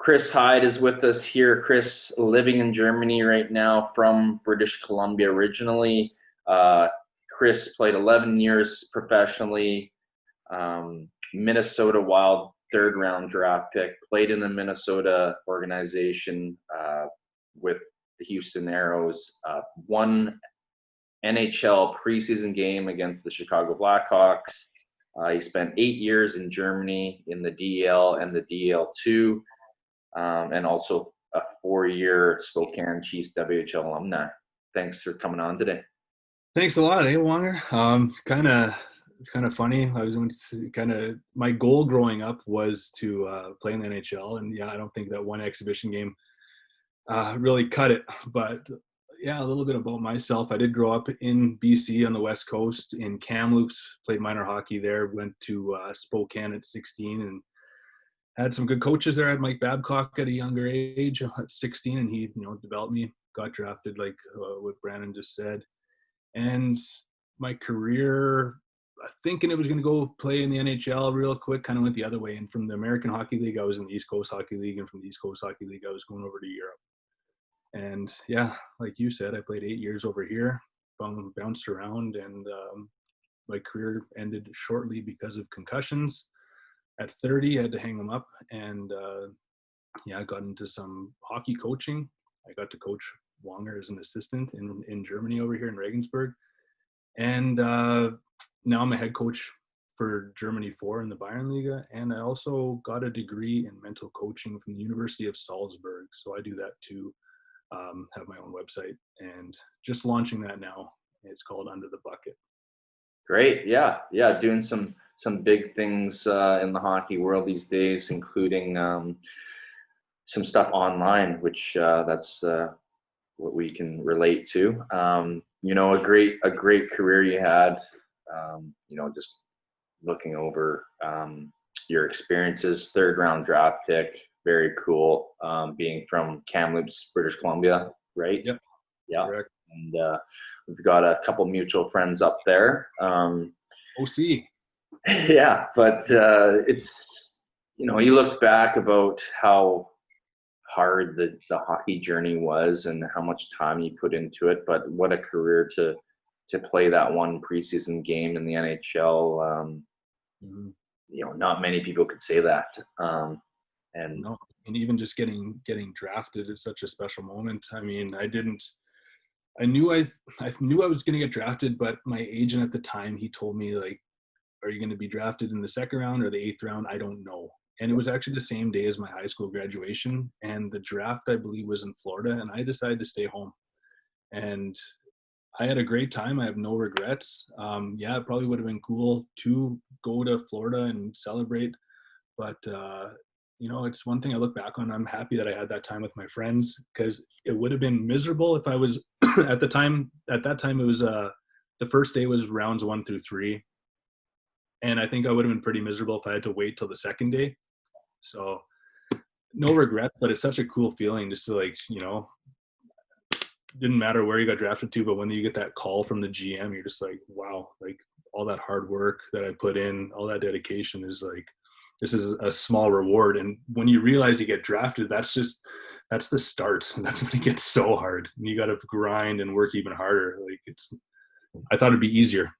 Chris Heid is with us here. Chris, living in Germany right now from British Columbia originally. Uh, Chris played 11 years professionally. Minnesota Wild third round draft pick. Played in the Minnesota organization with the Houston Aeros. One NHL preseason game against the Chicago Blackhawks. He spent 8 years in Germany in the DEL and the DEL2. And also a 4-year Spokane Chiefs WHL alumni. Thanks for coming on today. Thanks a lot, Wonger. Kind of funny. I was going to my goal growing up was to play in the NHL, and I don't think that one exhibition game really cut it. But a little bit about myself. I did grow up in BC on the West Coast in Kamloops. Played minor hockey there. Went to Spokane at 16 and had some good coaches there. I had Mike Babcock at a younger age, at 16, and he, developed me. Got drafted, like what Brandon just said. And my career, thinking it was going to go play in the NHL real quick, kind of went the other way. And from the American Hockey League, I was in the East Coast Hockey League, and from the East Coast Hockey League, I was going over to Europe. And like you said, I played 8 years over here, bounced around, and my career ended shortly because of concussions. At 30, I had to hang them up, and I got into some hockey coaching. I got to coach Wonger as an assistant in Germany over here in Regensburg, and now I'm a head coach for Germany 4 in the Bayernliga, and I also got a degree in mental coaching from the University of Salzburg. So I do that too. Have my own website and just launching that now. It's called Under the Bucket. Great, yeah, doing some big things in the hockey world these days, including some stuff online, which that's what we can relate to. A great career you had. Just looking over your experiences, third round draft pick, very cool. Being from Kamloops, British Columbia, right? Yep. Yeah. Correct. And we've got a couple mutual friends up there. OC. Yeah, but it's, you look back about how hard the hockey journey was and how much time you put into it, but what a career to play that one preseason game in the NHL. Not many people could say that. And even just getting drafted is such a special moment. I mean, I knew I was going to get drafted, but my agent at the time, he told me, like, are you going to be drafted in the second round or the 8th round? I don't know. And it was actually the same day as my high school graduation, and the draft, I believe, was in Florida, and I decided to stay home. And I had a great time. I have no regrets. It probably would have been cool to go to Florida and celebrate, but it's one thing I look back on. I'm happy that I had that time with my friends, because it would have been miserable if I was at that time it was the first day was rounds 1 through 3. And I think I would have been pretty miserable if I had to wait till the second day. So no regrets, but it's such a cool feeling just to, didn't matter where you got drafted to, but when you get that call from the GM, you're just like, wow, like all that hard work that I put in, all that dedication is like, this is a small reward. And when you realize you get drafted, that's the start. And that's when it gets so hard. And you got to grind and work even harder. Like I thought it'd be easier.